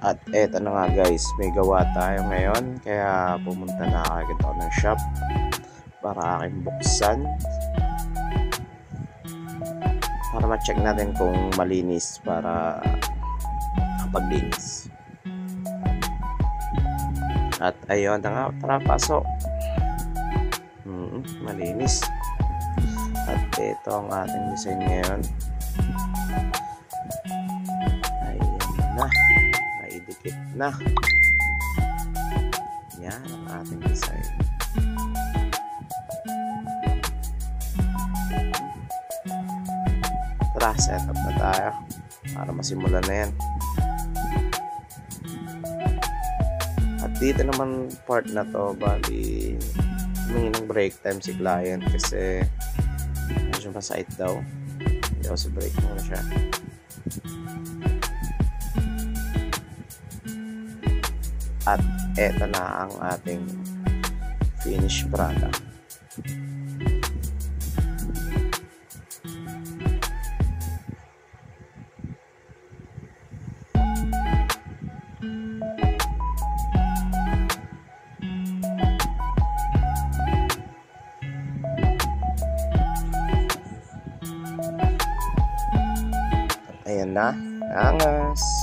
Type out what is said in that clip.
At eto na nga guys, may gawa tayo ngayon, kaya pumunta na agad ako ng shop para aking buksan para ma-check natin kung malinis para kapaglinis. At ayun na nga, tara pasok. Malinis. At ito ang ating design ngayon. Ayan na, naidikit na. Yan ang ating design. Tara, set up na tayo para masimulan na yan. At dito naman part na to, bali humingi ng break time si client kasi medyo masakit daw. Hindi ako sa break muna siya. At eto na ang ating finished product. Ayan na, angas.